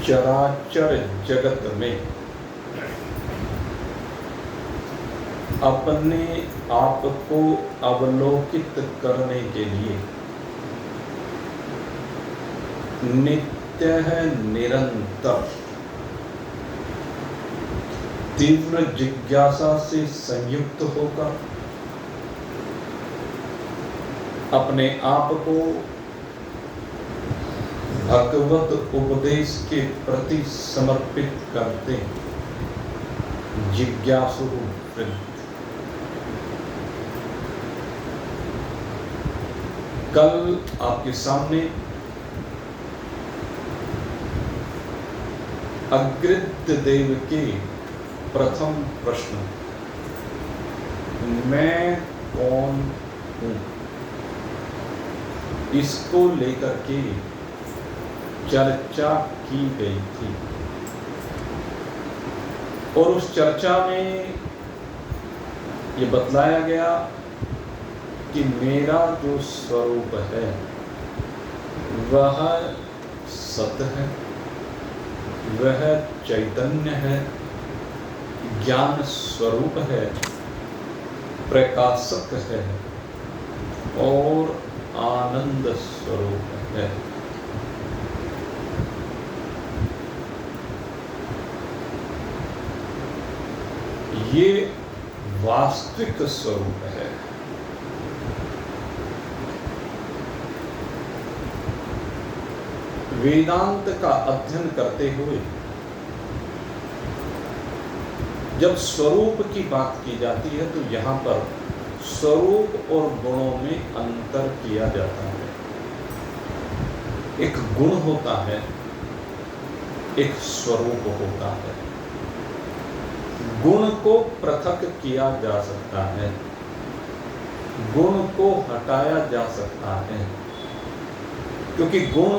चराचर जगत में अपने आप को अवलोकित करने के लिए नित्य है, निरंतर तीव्र जिज्ञासा से संयुक्त होकर अपने आप को भगवत उपदेश के प्रति समर्पित करते जिज्ञासु वृत्ति। कल आपके सामने अग्रिद्ध देव के प्रथम प्रश्न, मैं कौन हूं, इसको लेकर के चर्चा की गई थी और उस चर्चा में ये बतलाया गया कि मेरा जो स्वरूप है वह सत है, वह चैतन्य है, ज्ञान स्वरूप है, प्रकाशक है और आनंद स्वरूप है। ये वास्तविक स्वरूप है। वेदांत का अध्ययन करते हुए जब स्वरूप की बात की जाती है तो यहाँ पर स्वरूप और गुणों में अंतर किया जाता है। एक गुण होता है, एक स्वरूप होता है। गुण को पृथक किया जा सकता है, गुण को हटाया जा सकता है, क्योंकि गुण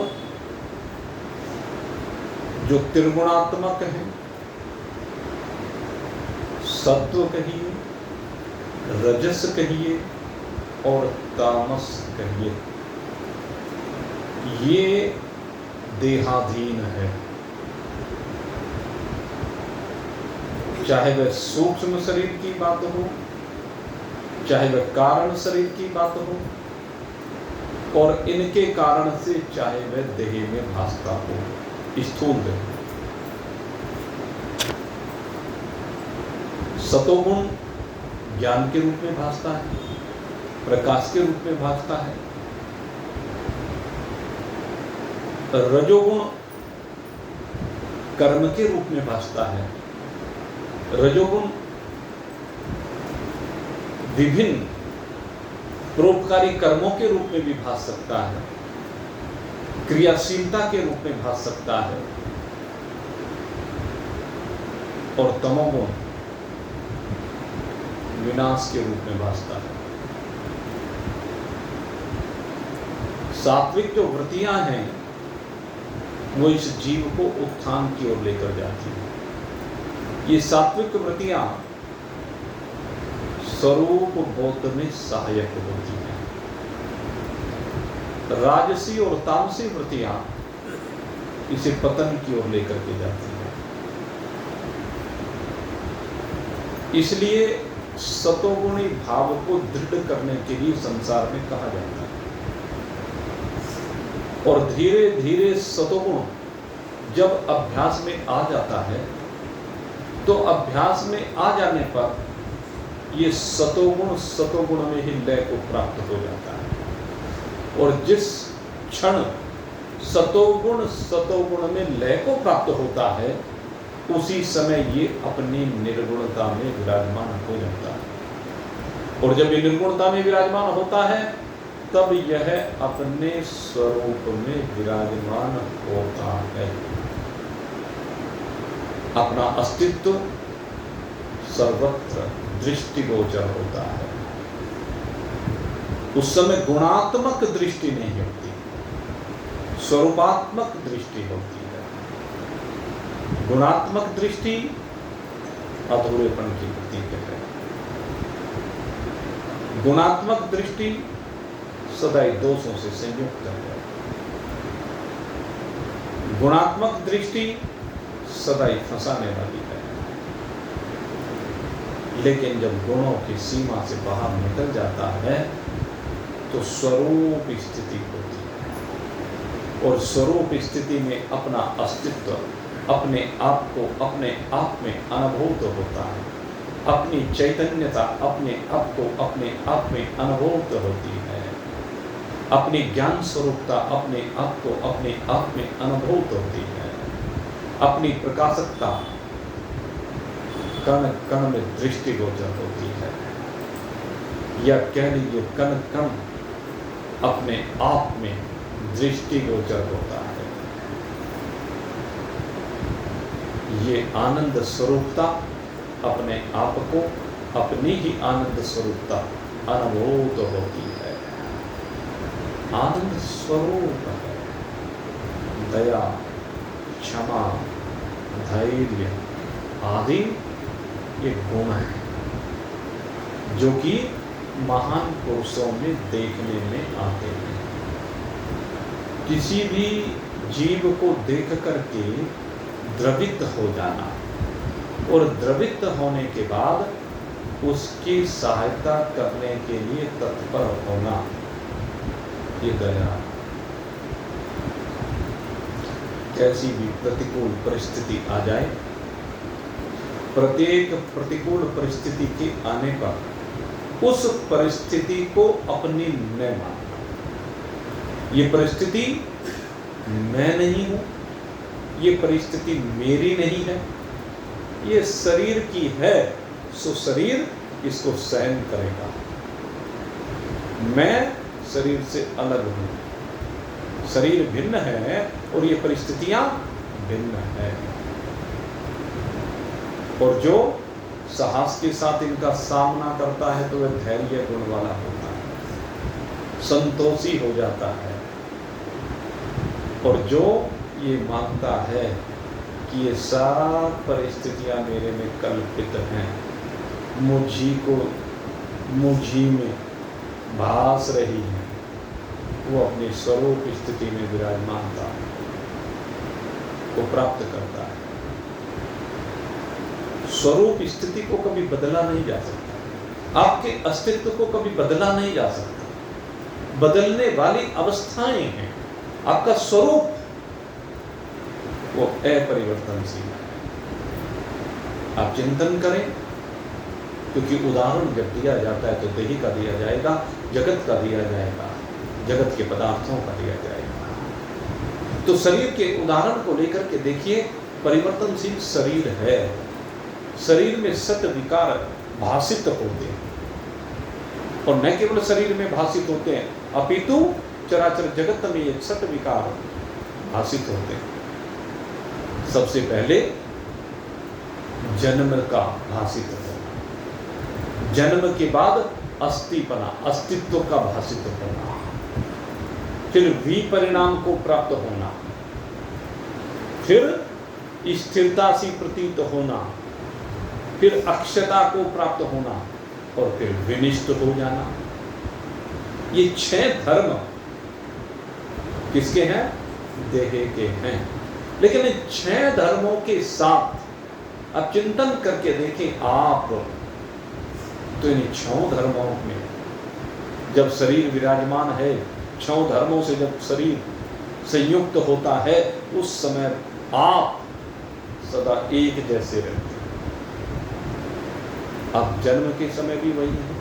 जो त्रिगुणात्मक है, सत्व कहिए, रजस कहिए और तामस कहिए, ये देहाधीन है। चाहे वह सूक्ष्म शरीर की बात हो, चाहे वह कारण शरीर की बात हो, और इनके कारण से चाहे वह देह में भासता हो, स्थूल देह। सतोगुण ज्ञान के रूप में भासता है, प्रकाश के रूप में भासता है। रजोगुण कर्म के रूप में भासता है। रजोगुण विभिन्न परोपकारी कर्मों के रूप में भी भास सकता है, क्रियाशीलता के रूप में भास सकता है। और तमोगुण विनाश के रूप में भासता है। सात्विक जो वृत्तियां हैं वो इस जीव को उत्थान की ओर लेकर जाती हैं। ये सात्विक वृत्तियां स्वरूप बोध में सहायक होती हैं। राजसी और तामसी वृत्तियां इसे पतन की ओर लेकर के जाती हैं। इसलिए सतोगुणी भाव को दृढ़ करने के लिए संसार में कहा जाता है। और धीरे धीरे सतोगुण जब अभ्यास में आ जाता है तो अभ्यास में आ जाने पर ये सतोगुण में ही लय को प्राप्त हो जाता है। और जिस क्षण सतोगुण में लय को प्राप्त होता है उसी समय ये अपनी निर्गुणता में विराजमान हो जाता है। और जब ये निर्गुणता में विराजमान होता है तब यह अपने स्वरूप में विराजमान होता है। अपना अस्तित्व सर्वत्र दृष्टिगोचर होता है। उस समय गुणात्मक दृष्टि नहीं होती, स्वरूपात्मक दृष्टि होती है। गुणात्मक दृष्टि अधूरेपन की प्रतीक है। गुणात्मक दृष्टि सदैव दोषों से संयुक्त है। गुणात्मक दृष्टि सदा ही फंसाने वाली है, लेकिन जब गुणों की सीमा से बाहर निकल जाता है तो स्वरूप स्थिति होती है, और स्वरूप स्थिति में अपना अस्तित्व अपने आप को अपने आप में अनुभूत होता है, अपनी चैतन्यता अपने आप को अपने आप में अनुभूत होती है, अपनी ज्ञान स्वरूपता अपने आप को अपने आप में अनुभूत होती है, अपनी प्रकाशकता कण कण में दृष्टिगोचर होती है, या कह लीजिए कण कण अपने आप में दृष्टिगोचर होता है। ये आनंद स्वरूपता अपने आप को अपनी ही आनंद स्वरूपता अनुभूत होती है। आनंद स्वरूप है, दया, क्षमा, धैर्य आदि ये गुण है जो कि महान पुरुषों में देखने में आते हैं। किसी भी जीव को देख करके द्रवित हो जाना और द्रवित होने के बाद उसकी सहायता करने के लिए तत्पर होना, ये दया। कैसी भी प्रतिकूल परिस्थिति आ जाए, प्रत्येक प्रतिकूल परिस्थिति के आने पर उस परिस्थिति को अपनी न मानना। ये परिस्थिति मैं नहीं हूं, ये परिस्थिति मेरी नहीं है, ये शरीर की है, सो शरीर इसको सहन करेगा। मैं शरीर से अलग हूं, शरीर भिन्न है और ये परिस्थितियां भिन्न है। और जो साहस के साथ इनका सामना करता है तो वह धैर्य गुण वाला होता है, संतोषी हो जाता है। और जो ये मानता है कि ये सारा परिस्थितियां मेरे में कल्पित हैं, मुझी में भास रही हैं, वो अपनी स्वरूप स्थिति में विराजमानता को प्राप्त करता है। स्वरूप स्थिति को कभी बदला नहीं जा सकता, आपके अस्तित्व को कभी बदला नहीं जा सकता। बदलने वाली अवस्थाएं हैं, आपका स्वरूप वो अपरिवर्तनशील है। आप चिंतन करें, क्योंकि उदाहरण जब दिया जाता है तो देही का दिया जाएगा, जगत का दिया जाएगा, जगत के पदार्थों का दिया जाएगा। तो शरीर के उदाहरण को लेकर के देखिए, परिवर्तनशील शरीर है, शरीर में सत विकार भाषित होते हैं, और न केवल शरीर में भाषित होते हैं अपितु चराचर जगत में ये सत विकार भाषित होते हैं। सबसे पहले जन्म का भाषित होना, जन्म के बाद अस्तिपना, अस्तित्व का भाषित होना, फिर विपरिणाम को प्राप्त होना, फिर स्थिरता सी प्रतीत होना, फिर अक्षता को प्राप्त होना, और फिर विनिष्ट हो जाना। ये 6 धर्म किसके हैं? देह के हैं। लेकिन इन 6 धर्मों के साथ अब चिंतन करके देखें आप, तो इन 6 धर्मों में जब शरीर विराजमान है, 6 धर्मों से जब शरीर संयुक्त होता है, उस समय आप सदा एक जैसे रहते हैं। आप जन्म के समय भी वही हैं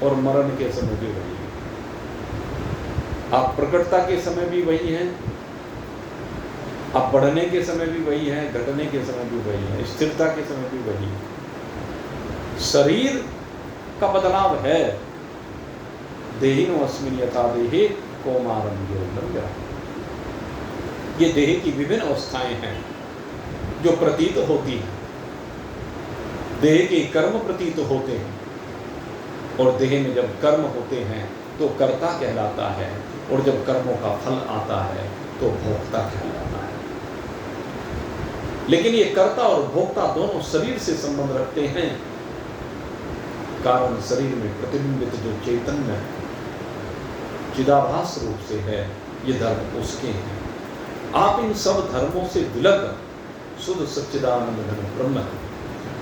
और मरण के समय भी वही हैं। आप प्रकटता के समय भी वही हैं, आप बढ़ने के समय भी वही हैं, घटने के समय भी वही हैं, स्थिरता के समय भी वही हैं। शरीर का बदलाव है। देहिनो अस्मिन् यथा देहे कौमारं यौवनं। ये देह की विभिन्न अवस्थाएं हैं जो प्रतीत होती हैं। देह के कर्म प्रतीत होते हैं, और देह में जब कर्म होते हैं तो कर्ता कहलाता है, और जब कर्मों का फल आता है तो भोक्ता कहलाता है। लेकिन ये कर्ता और भोक्ता दोनों शरीर से संबंध रखते हैं, कारण शरीर में प्रतिबिंबित जो चैतन्य चिदाभास रूप से है, ये धर्म उसके हैं। आप इन सब धर्मों से विलग शुद्ध सच्चिदानंद घन ब्रह्म हैं।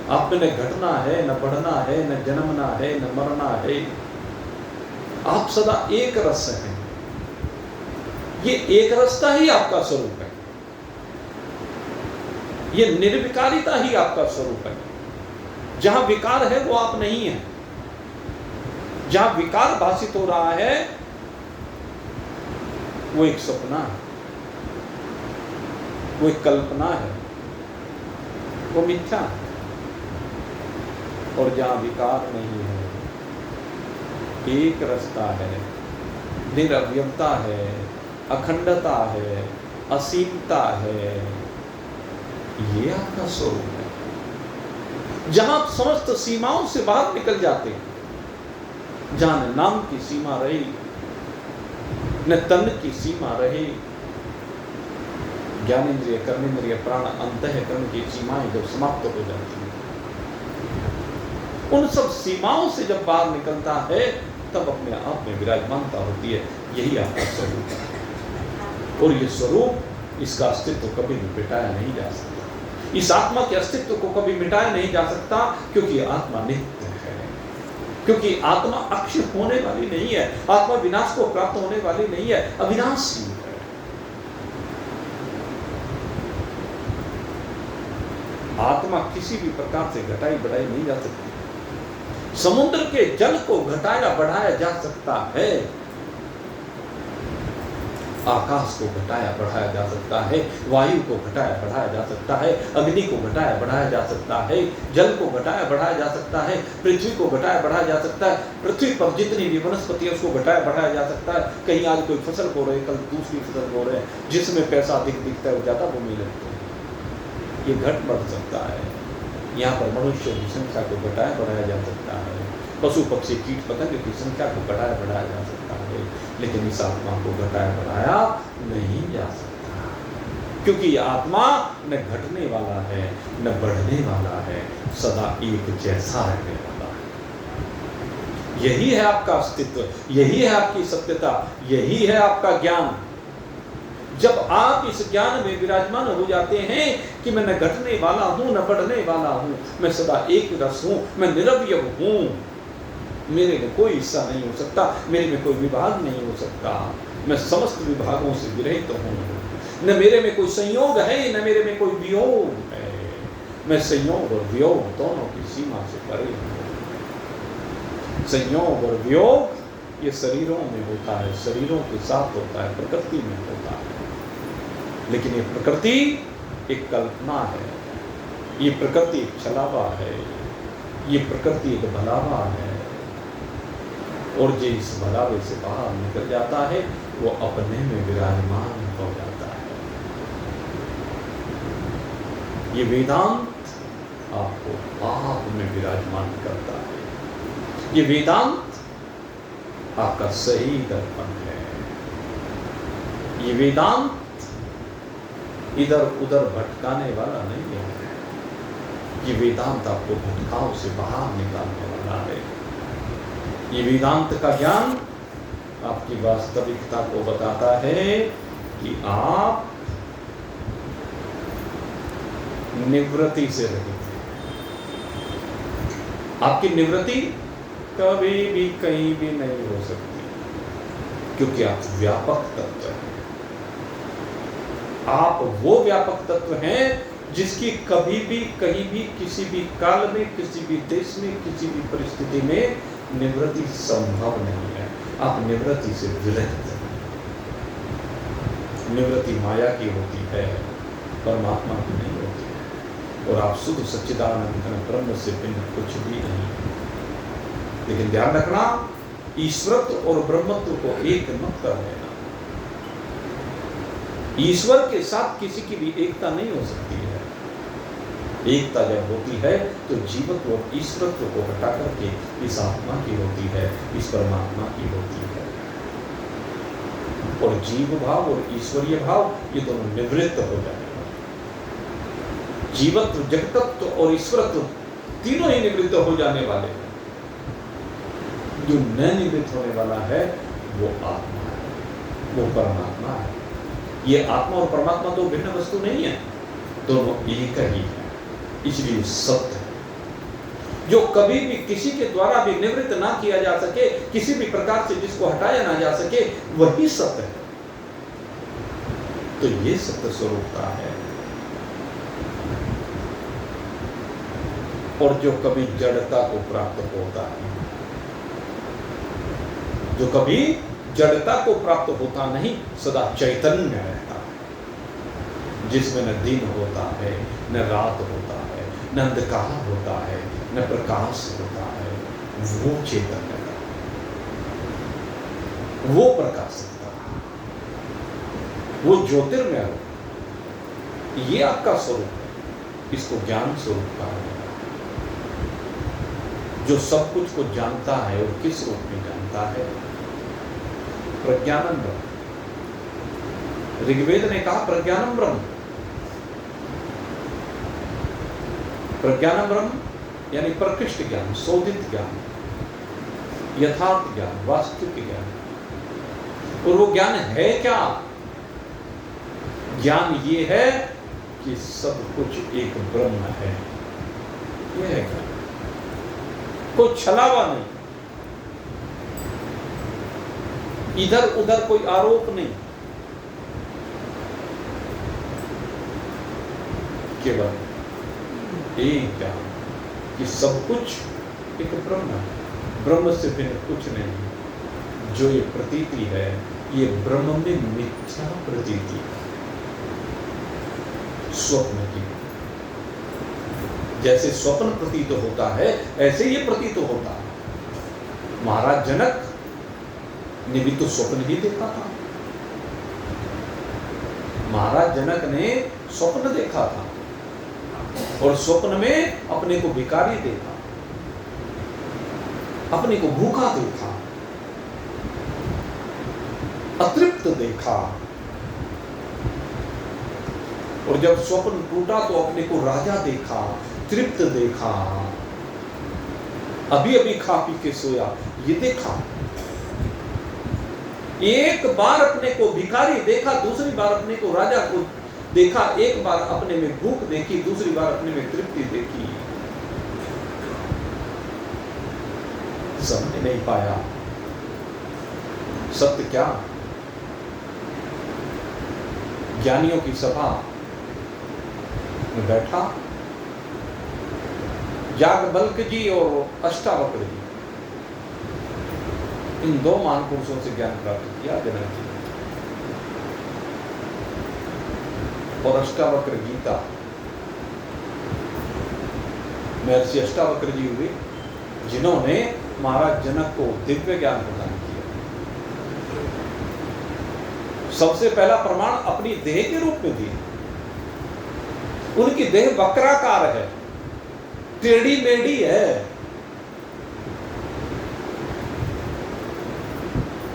आप में न घटना है, न बढ़ना है, न जन्मना है, न मरना है। आप सदा एक रस हैं। ये एक रसता ही आपका स्वरूप है। ये निर्विकारिता ही आपका स्वरूप है। जहां विकार है वो आप नहीं है। जहां विकार भाषित हो रहा है वो एक सपना है, वो एक कल्पना है, वो मिथ्या है। और जहां विकार नहीं है, एक रसता है, निरवयवता है, अखंडता है, असीमता है, ये आपका स्वरूप है। जहां आप समस्त सीमाओं से बाहर निकल जाते हैं, जहां न नाम की सीमा रही, न तन की सीमा रही, ज्ञानेन्द्रिय, कर्मेंद्रिय, प्राण, अंतःकरण की सीमाएं जब समाप्त हो जाती हैं, उन सब सीमाओं से जब बाहर निकलता है, तब अपने आप में विराजमानता होती है। यही आपका स्वरूप है। और ये स्वरूप, इसका अस्तित्व कभी भी मिटाया नहीं जा सकता। इस आत्मा के अस्तित्व को कभी मिटाया नहीं जा सकता, क्योंकि आत्मा नित्य है, क्योंकि आत्मा अक्षय होने वाली नहीं है, आत्मा विनाश को प्राप्त होने वाली नहीं है, अविनाशी है। आत्मा किसी भी प्रकार से घटाई बढ़ाई नहीं जा सकती। समुद्र के जल को घटाया बढ़ाया जा सकता है, आकाश को घटाया बढ़ाया जा सकता है, वायु को घटाया बढ़ाया जा सकता है, अग्नि को घटाया बढ़ाया जा सकता है, जल को घटाया बढ़ाया जा सकता है, पृथ्वी को घटाया बढ़ाया जा सकता है। पृथ्वी पर जितनी भी वनस्पति है उसको घटाया बढ़ाया जा सकता है। कहीं आज कोई फसल बो रहे, कल दूसरी फसल बो रहे हैं, जिसमें पैसा अधिक दिखता है वो ज्यादा भूमि लगती है, ये घट बढ़ सकता है। यहाँ पर मनुष्य की संख्या को घटाया बढ़ाया जा सकता है, पशु पक्षी कीट पतंग की संख्या को घटाया बढ़ाया जा सकता है, लेकिन इस आत्मा को घटाया बढ़ाया नहीं जा सकता, क्योंकि ये आत्मा न घटने वाला है न बढ़ने वाला है, सदा एक जैसा रहने वाला है। यही है आपका अस्तित्व, यही है आपकी सत्यता, यही है आपका ज्ञान। जब आप इस ज्ञान में विराजमान हो जाते हैं कि मैं न घटने वाला हूं न बढ़ने वाला हूं, मैं सदा एक रस हूं, मैं निरवयव हूं, मेरे में कोई हिस्सा नहीं हो सकता, मेरे में कोई विभाग नहीं हो सकता, मैं समस्त विभागों से विरहित हूं, न मेरे में कोई संयोग है न मेरे में कोई वियोग है, मैं संयोग और वियोग दोनों की सीमा से परे हूं। संयोग और वियोग ये शरीरों में होता है, शरीरों के साथ होता है, प्रकृति में होता है, लेकिन ये प्रकृति एक कल्पना है, ये प्रकृति एक छलावा है, ये प्रकृति एक भलावा है। और जो इस भलावे से बाहर निकल जाता है वो अपने में विराजमान हो जाता है। ये वेदांत आपको आप में विराजमान करता है। ये वेदांत आपका सही दर्पण है। ये वेदांत इधर उधर भटकाने वाला नहीं है। ये वेदांत आपको भटकाव से बाहर निकालने वाला है। ये वेदांत का ज्ञान आपकी वास्तविकता को बताता है कि आप निवृत्ति से रहित हैं। आपकी निवृत्ति कभी भी कहीं भी नहीं हो सकती, क्योंकि आप व्यापक तत्व हैं। आप वो व्यापक तत्व हैं जिसकी कभी भी कहीं भी किसी भी काल में किसी भी देश में किसी भी परिस्थिति में निवृत्ति संभव नहीं है। आप निवृत्ति से विरहित हैं। निवृत्ति माया की होती है, परमात्मा की नहीं होती है। और आप शुद्ध सच्चिदानंद ब्रह्म से भिन्न कुछ भी नहीं है। लेकिन ध्यान रखना, ईश्वरत्व और ब्रह्मत्व को एक मत कर लेना। ईश्वर के साथ किसी की भी एकता नहीं हो सकती है। एकता जब होती है तो जीवत्व और ईश्वरत्व को हटा करके इस आत्मा की होती है, इस परमात्मा की होती है। और जीव भाव और ईश्वरीय भाव ये दोनों निवृत्त हो जाएगा। जीवत्व, जगतत्व और ईश्वरत्व तीनों ही निवृत्त हो जाने वाले हैं। जो न निवृत्त होने वाला है वो आत्मा है, वो परमात्मा है। ये आत्मा और परमात्मा तो भिन्न वस्तु नहीं है, दोनों एक ही है, इसलिए सत्य है जो कभी भी किसी के द्वारा भी निवृत्त ना किया जा सके, किसी भी प्रकार से जिसको हटाया ना जा सके, वही सत्य है। तो ये सत्य स्वरूपता है। और जो कभी जड़ता को प्राप्त होता है, जो कभी जड़ता को प्राप्त होता नहीं, सदा चैतन्य रहता है, जिसमें न दिन होता है, न रात होता है, न अंधकार होता है, न प्रकाश होता है, वो चैतन्य का, वो प्रकाशता, वो ज्योतिर्मय हो, ये आपका स्वरूप है। इसको ज्ञान स्वरूप कहा है। जो सब कुछ को जानता है और किस रूप में जानता है? प्रज्ञानम ब्रह्म। ऋग्वेद ने कहा प्रज्ञानम ब्रह्म। प्रज्ञानम ब्रह्म यानी प्रकृष्ट ज्ञान, शोधित ज्ञान, यथार्थ ज्ञान, वास्तविक ज्ञान। और वो ज्ञान है क्या? ज्ञान ये है कि सब कुछ एक ब्रह्म है। यह है ज्ञान, कोई छलावा नहीं, इधर उधर कोई आरोप नहीं, केवल एक ज्ञान कि सब कुछ एक ब्रह्म है, ब्रह्म से भिन्न कुछ नहीं। जो ये प्रतीति है, ये ब्रह्म में मिथ्या प्रतीति है, स्वप्न की। जैसे स्वप्न प्रतीत होता है, ऐसे ये प्रतीत होता है। महाराज जनक ने भी तो स्वप्न ही देखा था। महाराज जनक ने स्वप्न देखा था और स्वप्न में अपने को भिखारी देखा, अपने को भूखा देखा, अतृप्त देखा। और जब स्वप्न टूटा तो अपने को राजा देखा, तृप्त देखा, अभी अभी खा पी के सोया, ये देखा। एक बार अपने को भिखारी देखा, दूसरी बार अपने को राजा को देखा, एक बार अपने में भूख देखी, दूसरी बार अपने में तृप्ति देखी। समझ नहीं पाया सत्य क्या। ज्ञानियों की सभा में बैठा याज्ञवल्क्य जी और अष्टावक्र जी, इन दो महापुरुषों से ज्ञान प्राप्त किया जनक जी। और अष्टावक्र गीता, महर्षि अष्टावक्र जी हुए जिन्होंने महाराज जनक को दिव्य ज्ञान प्रदान किया। सबसे पहला प्रमाण अपनी देह के रूप में दिया। उनकी देह वक्राकार है, टेढ़ी मेढ़ी है।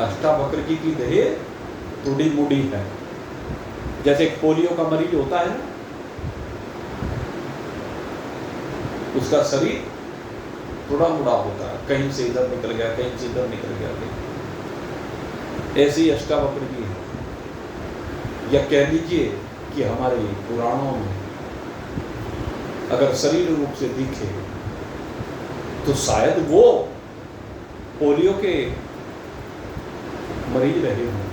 अष्टावक्र जी की देह टूडी मुड़ी है, जैसे पोलियो का मरीज होता है ना, उसका शरीर थोड़ा मुड़ा होता है, कहीं से इधर निकल गया, कहीं से इधर निकल गया। ऐसे ही अष्टावक्र जी है। या कह लीजिए कि हमारे पुराणों में अगर शरीर रूप से दिखे तो शायद वो पोलियो के मरीज रहे हों।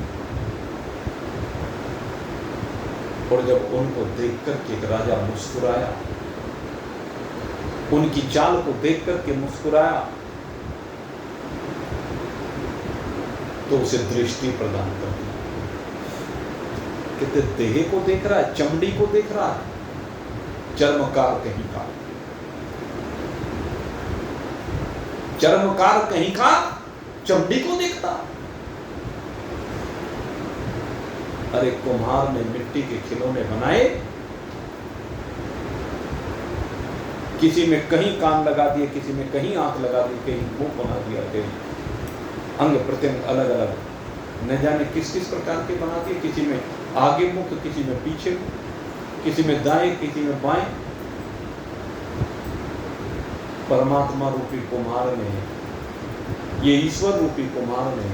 और जब उनको देख करके एक राजा मुस्कुराया, उनकी चाल को देख करके मुस्कुराया, तो उसे दृष्टि प्रदान कर दी। कहते देह को देख रहा है, चमड़ी को देख रहा है, चर्मकार कहीं का, चर्मकार कहीं का चमड़ी को देखता। अरे कुम्हार ने मिट्टी के खिलौने बनाए, किसी में कहीं कान लगा दिए, किसी में कहीं आंख लगा दी, कहीं मुंह बना दिया, कहीं अंग प्रत्यंग अलग अलग न जाने किस किस प्रकार के बना दिए। किसी में आगे मुख, किसी में पीछे मुख, किसी में दाएं, किसी में बाएं। परमात्मा रूपी कुम्हार ने, ये ईश्वर रूपी कुम्हार ने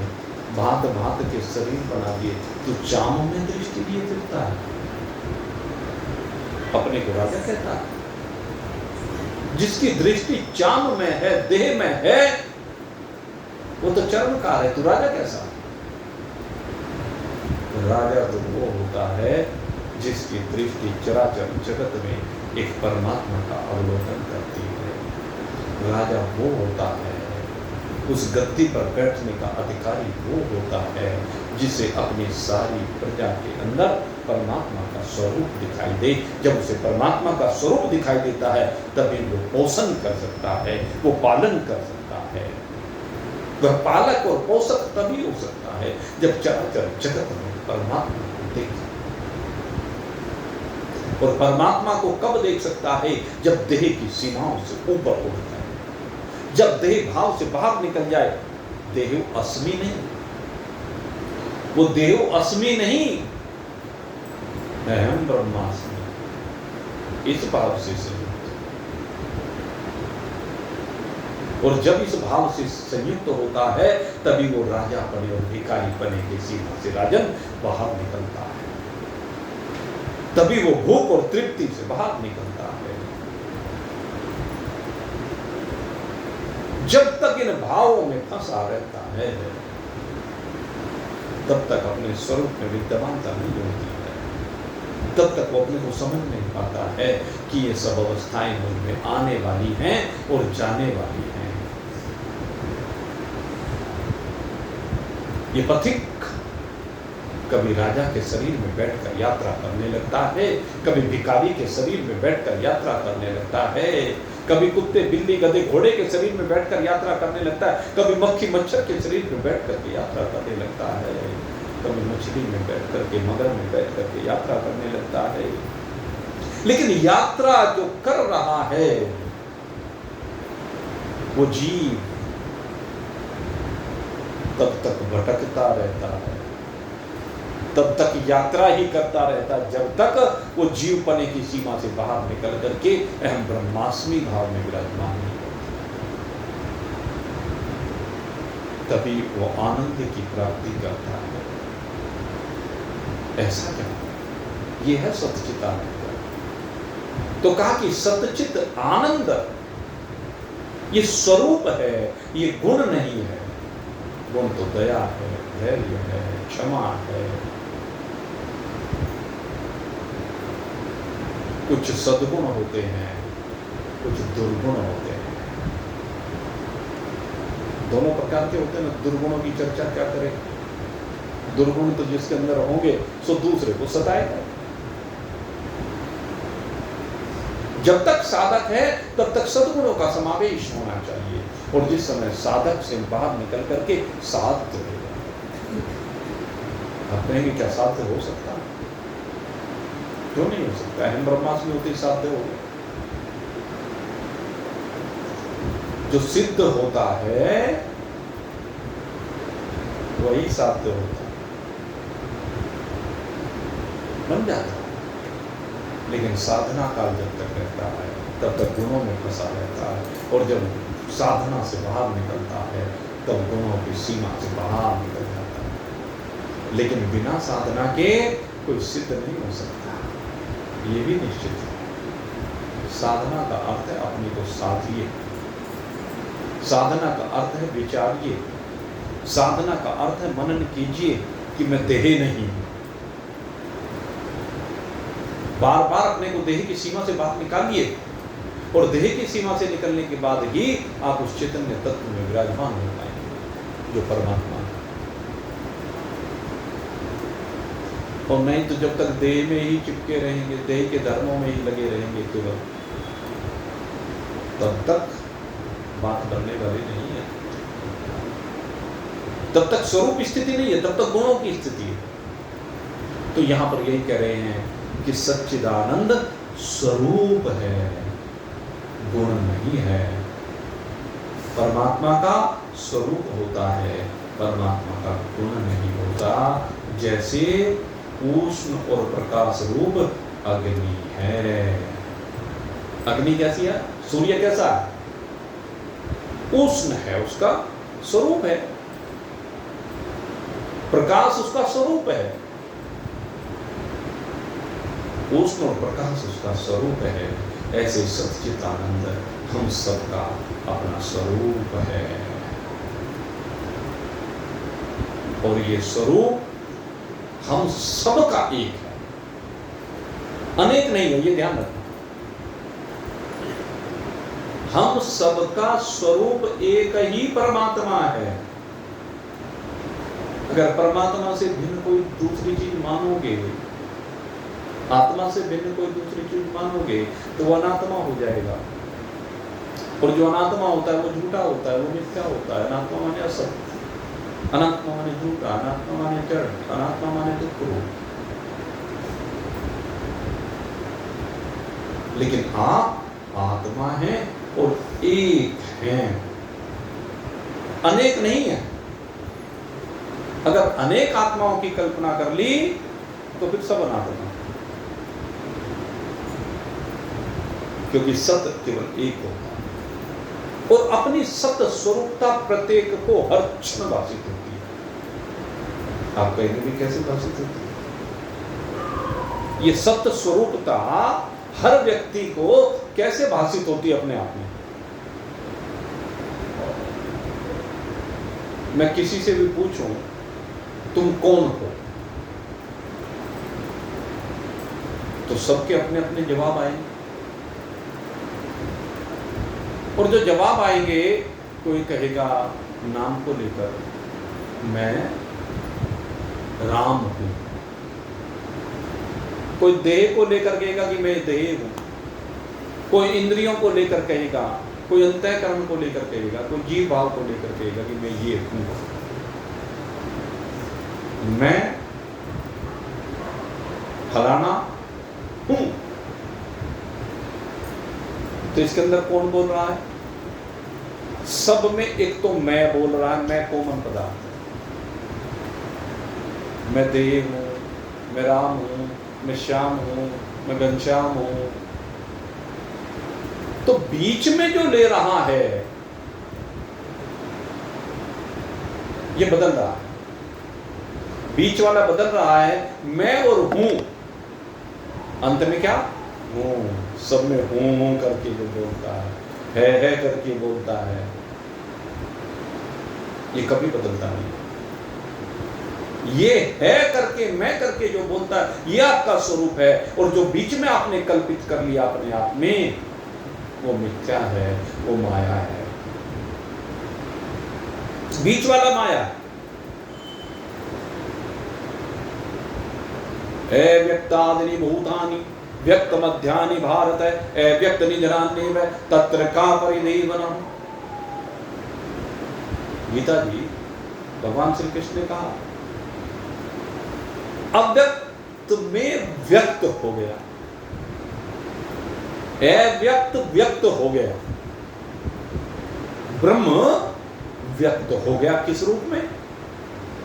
भांत भांत के शरीर बना दिए, तो चाम में दृष्टि लिए फिरता है, अपने को राजा कहता है। जिसकी दृष्टि चाम में है, देह में है, वो तो चर्मकार है, तू राजा कैसा? राजा तो वो होता है जिसकी दृष्टि चराचर जगत में एक परमात्मा का अवलोकन करती है। राजा वो होता है, उस गद्दी पर बैठने का अधिकारी वो होता है जिसे अपनी सारी प्रजा के अंदर परमात्मा का स्वरूप दिखाई दे। जब उसे परमात्मा का स्वरूप दिखाई देता है तभी वो पोषण कर सकता है, वो पालन कर सकता है। वह पालक और पोषक तभी हो सकता है जब चराचर जगत में परमात्मा को देख। और परमात्मा को कब देख सकता है? जब देह की सीमाओं से ऊपर उठ जाए, जब देह भाव से बाहर निकल जाए। देह अस्मि नहीं, वो देह अस्मि नहीं, अहम ब्रह्मास्मि, इस भाव से संयुक्त। और जब इस भाव से संयुक्त होता है तभी वो राजा बने और भिखारी बने की सीमा से राजन बाहर निकलता है, तभी वो भूख और तृप्ति से बाहर निकलता है। जब तक इन भावों में फंसा रहता है तब तक अपने स्वरूप में विद्यमानता नहीं होती है, तब तक वो अपने को समझ नहीं पाता है कि ये सब अवस्थाएं मुझ में आने वाली हैं और जाने वाली हैं। ये पथिक कभी राजा के शरीर में बैठकर यात्रा करने लगता है, कभी भिखारी के शरीर में बैठकर यात्रा करने लगता है, कभी कुत्ते बिल्ली गधे घोड़े के शरीर में बैठकर यात्रा करने लगता है, कभी मक्खी मच्छर के शरीर में बैठकर के यात्रा करने लगता है, कभी मछली में बैठकर के मगर में बैठकर के यात्रा करने लगता है। लेकिन यात्रा जो कर रहा है वो जीव तब तक भटकता रहता है, तब तक यात्रा ही करता रहता है जब तक वो जीवपने की सीमा से बाहर निकल करके अहम ब्रह्मास्मि भाव में विराजमान नहीं होता। तभी वो आनंद की प्राप्ति करता है। ऐसा क्या? ये है सतचित आनंद। तो कहा कि सतचित आनंद ये स्वरूप है, ये गुण नहीं है। गुण तो दया है, धैर्य है, क्षमा है, कुछ सद्गुण होते हैं, कुछ दुर्गुण होते हैं। दोनों प्रकार के होते हैं ना। दुर्गुणों की चर्चा क्या करें? दुर्गुण तो जिसके अंदर होंगे सो दूसरे को सताएगा। जब तक साधक है तब तक सद्गुणों का समावेश होना चाहिए, और जिस समय साधक से बाहर निकल करके साध्य हो जाए, आप कहेंगे क्या साध्य हो सकता है? क्यों नहीं हो सकता? अहम ब्रह्मास्मि होते साध्य हो गया। जो सिद्ध होता है वही साध्य होता है, बन जाता है। लेकिन साधना काल जब तक रहता है तब तक गुणों में फंसा रहता है, और जब साधना से बाहर निकलता है तब गुणों की सीमा से बाहर निकल जाता है। लेकिन बिना साधना के कोई सिद्ध नहीं हो सकता, ये भी निश्चित है। साधना का अर्थ है अपने को साधिए, साधना का अर्थ है विचारिए, साधना का अर्थ है मनन कीजिए कि मैं देह नहीं हूं। बार बार अपने को देह की सीमा से बाहर निकालिए, और देह की सीमा से निकलने के बाद ही आप उस चैतन्य तत्व में विराजमान हो पाएंगे जो परमात्मा है। और नहीं तो जब तक देह में ही चिपके रहेंगे, देह के धर्मों में ही लगे रहेंगे केवल, तब तक बात बनने वाली नहीं है, तब तक स्वरूप स्थिति नहीं है, तब तक गुणों की स्थिति है। तो यहां पर यही कह रहे हैं कि सच्चिदानंद स्वरूप है, गुण नहीं है। परमात्मा का स्वरूप होता है, परमात्मा का गुण नहीं होता। जैसे उष्ण और प्रकाश रूप अग्नि है। अग्नि कैसी है? सूर्य कैसा है? उष्ण है, उसका स्वरूप है। प्रकाश उसका स्वरूप है, उष्ण और प्रकाश उसका स्वरूप है। ऐसे सच्चिदानंद हम सबका अपना स्वरूप है, और ये स्वरूप हम सबका एक है, अनेक नहीं है, ये ध्यान रखना। हम सबका स्वरूप एक ही परमात्मा है। अगर परमात्मा से भिन्न कोई दूसरी चीज मानोगे, आत्मा से भिन्न कोई दूसरी चीज मानोगे, तो वो अनात्मा हो जाएगा। और जो अनात्मा होता है वो झूठा होता है, वो मिथ्या होता है। अनात्मा माने असत्य, अनात्मा माने झूठा, अनात्मा माने जड़, अनात्मा माने दुख रूप। लेकिन आप आत्मा हैं और एक हैं, अनेक नहीं है। अगर अनेक आत्माओं की कल्पना कर ली तो फिर सब अनात्मा, क्योंकि सत्य केवल एक होता है और अपनी सत्य स्वरूपता प्रत्येक को हर क्षण भाषित होती है। आप कहेंगे भी कैसे भाषित होती है? ये सत्य स्वरूपता हर व्यक्ति को कैसे भाषित होती है अपने आप में? मैं किसी से भी पूछूं तुम कौन हो, तो सबके अपने अपने जवाब आएंगे। और जो जवाब आएंगे, कोई कहेगा नाम को लेकर मैं राम हूं, कोई देह को लेकर कहेगा कि मैं देह हूं, कोई इंद्रियों को लेकर कहेगा, कोई अंतःकरण को लेकर कहेगा, कोई जीव भाव को लेकर कहेगा कि मैं ये हूं। मैं फलाना हूं। तो इसके अंदर कौन बोल रहा है? सब में एक तो मैं बोल रहा है, मैं कॉमन पदार्थ, मैं देव हूं, मैं राम हूं, मैं श्याम हूं, मैं घनश्याम हूं। तो बीच में जो ले रहा है ये बदल रहा है, बीच वाला बदल रहा है, मैं और हूं। अंत में क्या? हूं। सब में हूं करके जो बोलता है करके बोलता है, ये कभी बदलता नहीं। ये है करके, मैं करके जो बोलता है, ये आपका स्वरूप है। और जो बीच में आपने कल्पित कर लिया अपने आप में, वो मिथ्या है, वो माया है। बीच वाला माया है। व्यक्तादि भूतानि व्यक्त मध्यानि भारत है, व्यक्त निधनान्येव तत्र का परिदेवनम्। गीता जी भगवान श्री कृष्ण ने कहा, अव्यक्त में व्यक्त हो गया, अव्यक्त व्यक्त हो गया, ब्रह्म व्यक्त हो गया। किस रूप में?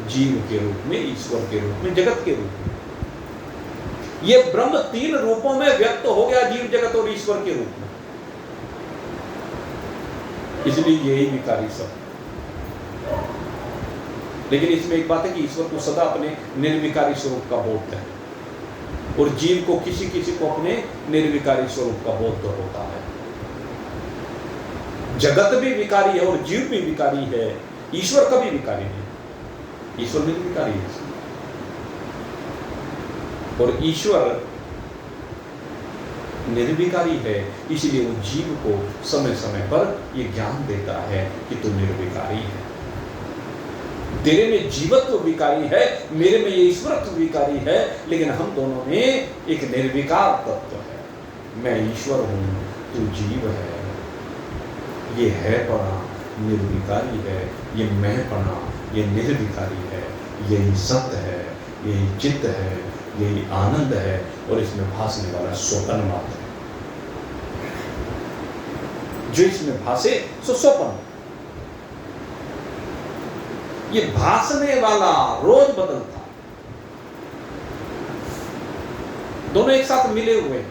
जीव के रूप में, ईश्वर के रूप में, जगत के रूप में। ये ब्रह्म तीन रूपों में व्यक्त हो गया, जीव, जगत और ईश्वर के रूप में। इसलिए यही विकारी सब। लेकिन इसमें एक बात है कि ईश्वर को सदा अपने निर्विकारी स्वरूप का बोध है, और जीव को किसी किसी को अपने निर्विकारी स्वरूप का बोध होता है। जगत भी विकारी है और जीव भी विकारी है, ईश्वर कभी विकारी नहीं। ईश्वर निर्विकारी है और ईश्वर निर्विकारी है, इसलिए वो जीव को समय समय पर ये ज्ञान देता है कि तू निर्विकारी है। तेरे में जीवत्व विकारी है, मेरे में ये ईश्वरत्व विकारी है, लेकिन हम दोनों में एक निर्विकार तत्व है। मैं ईश्वर हूं, तू जीव है। ये है पना निर्विकारी है, ये मैं पना ये निर्विकारी है। यही सत्य है, यही चित्त है, यही आनंद है, और इसमें भासने वाला स्वपन मात्र है। जो इसमें भासे सो स्वपन। ये भासने वाला रोज बदलता, दोनों एक साथ मिले हुए।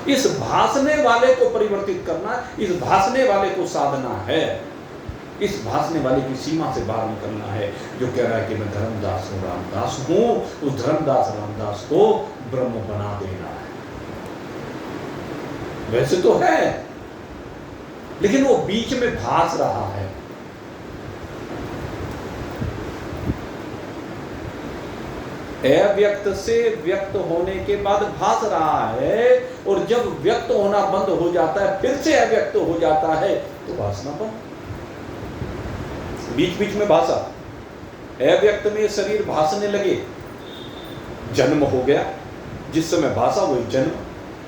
इस भासने वाले को परिवर्तित करना, इस भासने वाले को साधना है। इस भासने वाले की सीमा से बाहर निकलना है, जो कह रहा है कि मैं धर्मदास हूँ, रामदास हूँ, उस धर्मदास रामदास को ब्रह्म बना देना है। वैसे तो है, लेकिन वो बीच में भास रहा है। अव्यक्त से व्यक्त होने के बाद भास रहा है, और जब व्यक्त होना बंद हो जाता है, फिर से अव्यक्त हो जाता है, तो भासना बंद। बीच बीच में भाषा, अव्यक्त में शरीर भासने लगे, जन्म हो गया, जिस समय भाषा वही जन्म,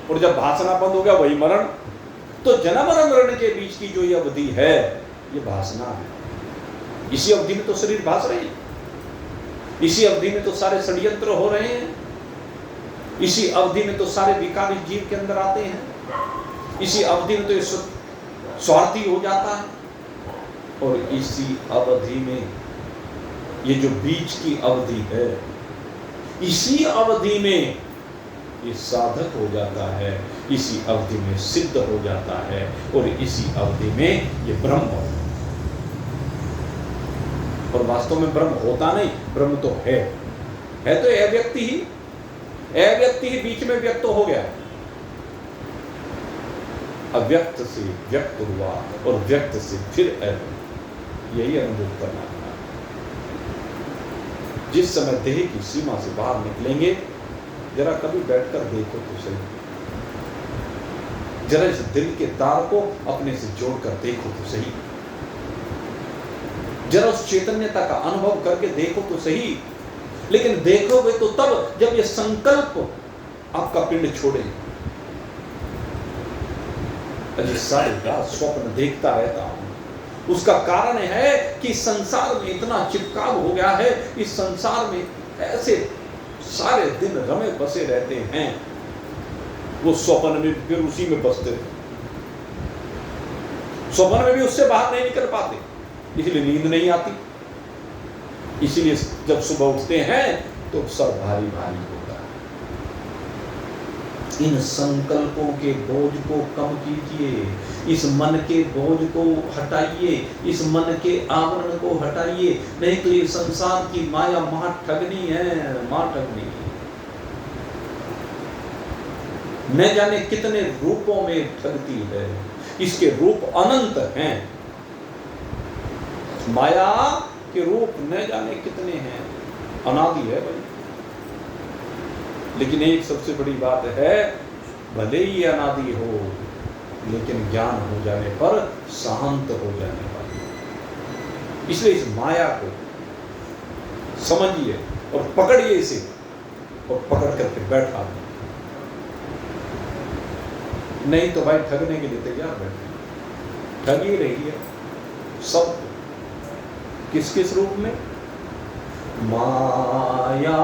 और जब भाषना बंद हो गया वही मरण। तो जन्म और मरण के बीच की जो ये अवधि है, ये भासना है। इसी अवधि में तो शरीर भास रहे हैं, इसी अवधि में तो सारे षड्यंत्र हो रहे हैं, इसी अवधि में तो सारे विकार इस जीव के अंदर आते हैं, इसी अवधि में तो ये स्वार्थी हो जाता है। और इसी अवधि में ये जो बीच की अवधि है, इसी अवधि में ये साधक हो जाता है, इसी अवधि में सिद्ध हो जाता है, और इसी अवधि में ये ब्रह्म हो। और वास्तव में ब्रह्म होता नहीं, ब्रह्म तो है तो अव्यक्ति ही, अव्यक्ति ही बीच में व्यक्त हो गया। अव्यक्त से व्यक्त हुआ और व्यक्त से फिर अव्यक्त, यही अनुभव करना है। जिस समय देह की सीमा से बाहर निकलेंगे, जरा कभी बैठकर देखो तो सही, जरा इस दिल के तार को अपने से जोड़कर देखो तो सही, जरा उस चैतन्यता का अनुभव करके देखो तो सही। लेकिन देखोगे तो तब जब ये संकल्प आपका पिंड छोड़े। अजी सारी रात स्वप्न देखता रहता हूं, उसका कारण है कि संसार में इतना चिपकाव हो गया है, इस संसार में ऐसे सारे दिन रमे बसे रहते हैं, वो स्वप्न में फिर उसी में बसते रहते, स्वप्न में भी उससे बाहर नहीं निकल पाते, इसलिए नींद नहीं आती। इसलिए जब सुबह उठते हैं तो सर भारी भारी होता है। इन संकल्पों के बोझ को कम कीजिए, इस मन के बोझ को हटाइए, इस मन के आवरण को हटाइए, नहीं तो ये संसार की माया मां ठगनी है, मां ठगनी। न जाने कितने रूपों में ठगती है, इसके रूप अनंत हैं, माया के रूप न जाने कितने हैं, अनादि है भाई। लेकिन एक सबसे बड़ी बात है, भले ही अनादि हो, लेकिन ज्ञान हो जाने पर शांत हो जाने वाली। इसलिए इस माया को समझिए और पकड़िए इसे, और पकड़ करके बैठा दो। नहीं तो भाई ठगने के लिए तैयार बैठे, ठग ही रही है सब। किस किस रूप में? माया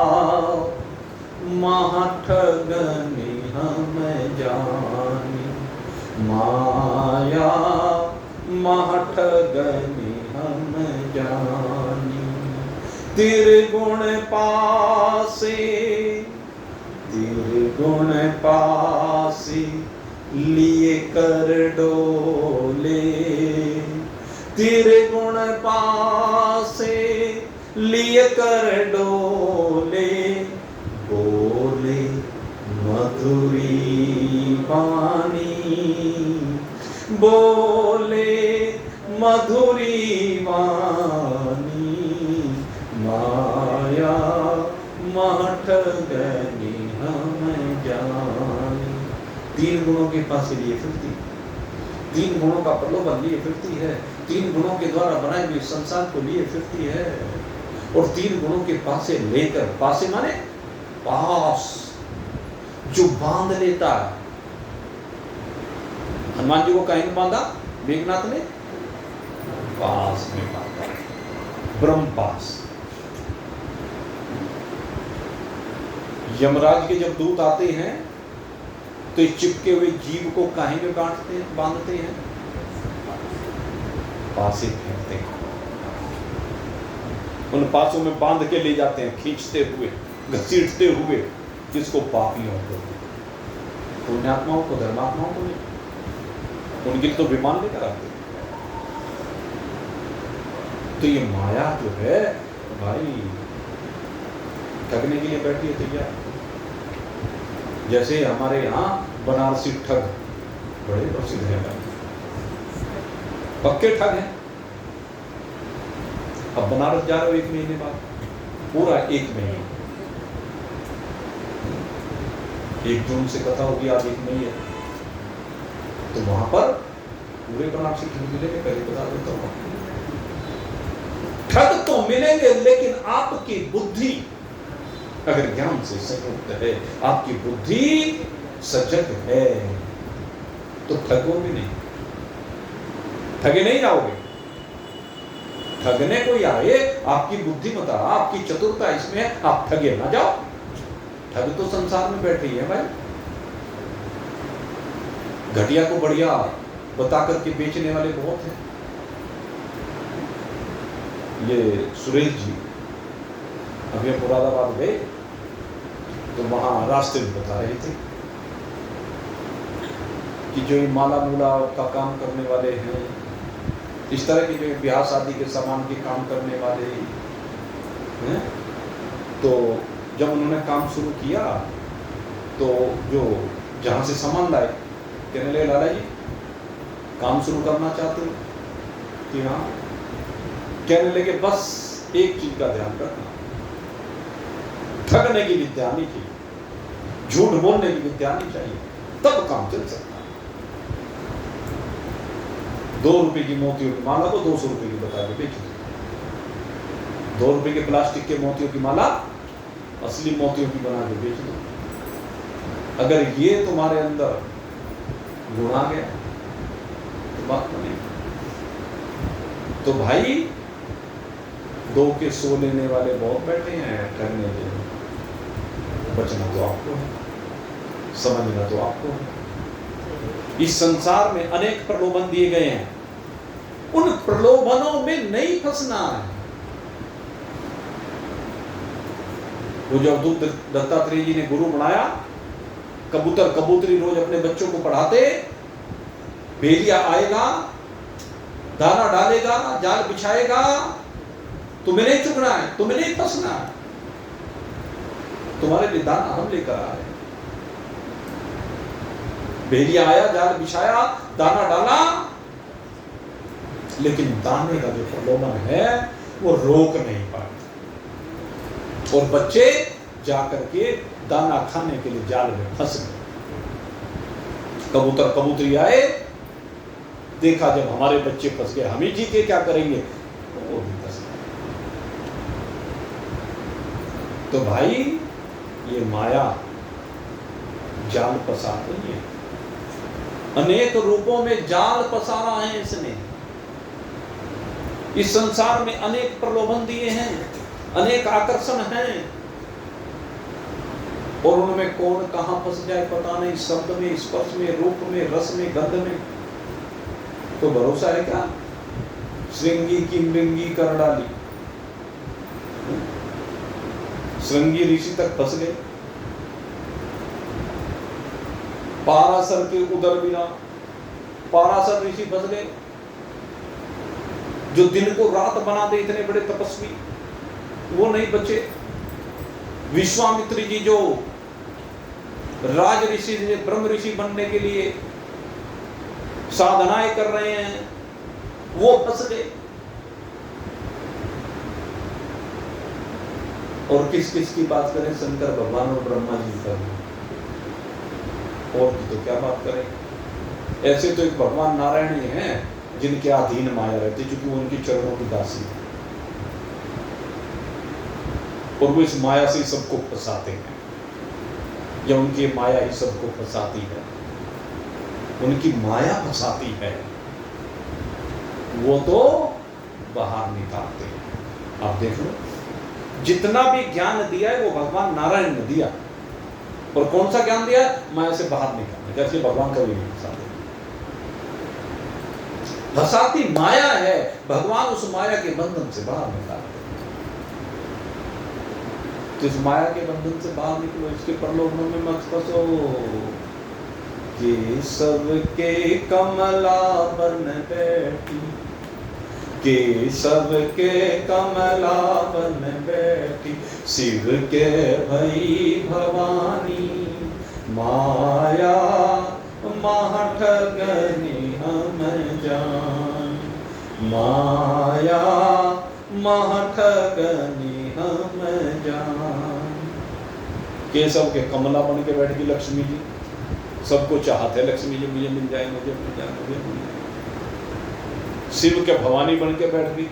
महाठगनी हम जानी, माया महाठगनी हम जानी, त्रिगुण पासे, त्रिगुण पासे लिए कर डोले, त्रिगुण पासे लिए कर डोले, बोले मधुरी वाणी, बोले मधुरी वाणी, माया महठगनी हम जानी। तीन गुणों के पास लिए फिरती, तीन गुणों का प्रलोभन लिए फिरती है, तीन गुणों के द्वारा बनाए हुए संसार को लिए फिरती है, और तीन गुणों के पासे लेकर, पासे माने पास, जो बांध लेता है। हनुमान जी को कहीं बांधा मेघनाथ ने? पास में बांधा, ब्रह्म पास। यमराज के जब दूत आते हैं तो इस चिपके हुए जीव को काहे में बांधते हैं? पासे फेंकते हैं, उन पासों में बांध के ले जाते हैं, खींचते हुए, घसीटते हुए। किसको? पापियों को, पुण्यात्माओं को, धर्मात्माओं को नहीं। उनके लिए तो विमान लेकर आते हैं। तो ये माया जो है भाई ठगने के लिए बैठी है तैयार। जैसे हमारे यहाँ बनारसी ठग बड़े प्रसिद्ध है भाई, पक्के ठग हैं। अब बनारस जा रहे हो 1 महीने बाद, पूरा 1 महीने, 1 जून से कथा होगी, आज 1 मई है, तो वहां पर पूरे बनारसी ठग मिलेंगे। पहले बता देता हूँ, ठग तो मिलेंगे लेकिन आपकी बुद्धि अगर ज्ञान से संयुक्त है, आपकी बुद्धि सजग है, तो ठगोगे नहीं, ठगे नहीं जाओगे। ठगने कोई आए, आपकी बुद्धिमत्ता, आपकी चतुरता इसमें है, आप ठगे ना जाओ। ठग तो संसार में बैठे ही है भाई, घटिया को बढ़िया बता करके बेचने वाले बहुत हैं। ये सुरेश जी अभी मुरादाबाद गए तो वहां रास्ते में बता रहे थे कि जो ये माला मूला का काम करने वाले हैं, इस तरह के जो ब्याह शादी के सामान के काम करने वाले हैं, तो जब उन्होंने काम शुरू किया तो जो जहां से सामान लाए, कहने लगे लाला जी काम शुरू करना चाहते हो? कि हाँ। कहने लगे बस एक चीज का ध्यान रखना, ठगने की विद्या नहीं चाहिए, झूठ बोलने की विद्या नहीं चाहिए, तब काम चल सकता है। 2 रुपए की मोतियों की माला को 200 रुपए की बता के बेच दो, 2 रुपए के प्लास्टिक के मोतियों की माला असली मोतियों की बना के बेच दो। अगर ये तुम्हारे अंदर गुण आ गया तो बात बनेगी। तो भाई 2 के 100 लेने वाले बहुत बैठे हैं ठगने के लिए। बचना तो आपको है, समझना तो आपको है। इस संसार में अनेक प्रलोभन दिए गए हैं, उन प्रलोभनों में नहीं फंसना है। वो जो अवधूत दत्तात्रेय जी ने गुरु बनाया, कबूतर कबूतरी रोज अपने बच्चों को पढ़ाते, भेड़िया आएगा, दाना डालेगा, जाल बिछाएगा, तुम्हें नहीं चुगना है, तुम्हें नहीं फंसना है, तुम्हारे लिए दाना हम लेकर आ रहे हैं। भेड़िया आया, जाल बिछाया, दाना डाला, लेकिन दाने का जो प्रलोभन है वो रोक नहीं पाते, और बच्चे जाकर के दाना खाने के लिए जाल में फंस गए। कबूतर कबूतरी आए, देखा जब हमारे बच्चे फंस गए, हम ही जी के क्या करेंगे, वो भी फंस गए। तो भाई ये माया जाल पसार रही है, अनेक रूपों में जाल पसारा है इसने। इस संसार में अनेक प्रलोभन दिए हैं, अनेक आकर्षण हैं, और उनमें कौन कहां फंस जाए पता नहीं। शब्द में, स्पर्श में, रूप में, रस में, गंध में, तो भरोसा है क्या? श्रृंगी की मृंगी कर डाली, श्रृंगी ऋषि तक फंस गए। पाराशर के उदर बिना पाराशर ऋषि फंस गए, जो दिन को रात बना दे, इतने बड़े तपस्वी, वो नहीं बचे। विश्वामित्र जी जो राज ऋषि, ब्रह्म ऋषि बनने के लिए साधनाएं कर रहे हैं, वो फंस गए। और किस किस की बात करें, शंकर भगवान और ब्रह्मा जी का, और की तो क्या बात करें। ऐसे तो एक भगवान नारायण ही हैं जिनके अधीन माया रहती, क्योंकि वो उनकी चरणों की दासी है, और वो इस माया से सबको फंसाते हैं, या उनकी माया ही सबको फंसाती है, उनकी माया फंसाती है, वो तो बाहर निकालते हैं। आप देख लो, जितना भी ज्ञान दिया है वो भगवान नारायण ने दिया, और कौन सा ज्ञान दिया? माया से बाहर निकालने, जैसे भगवान कभी नहीं फंसाते। फंसाती माया है, भगवान उस माया के बंधन से बाहर निकालते। तो इस माया के बंधन से बाहर निकलो, इसके प्रलोभनों में मत फंसो। कि सबके कमला बन बैठी, केशव के कमला बन बैठी, शिव के भई भवानी, माया महठगनी हम जान, माया महठगनी हम जान। केशव के कमला बन के बैठ गई लक्ष्मी जी, सबको चाहते हैं लक्ष्मी जी मुझे मिल जाए, मुझे मिल जाए, मुझे मिल जाए। शिव के भवानी बन के बैठ गई,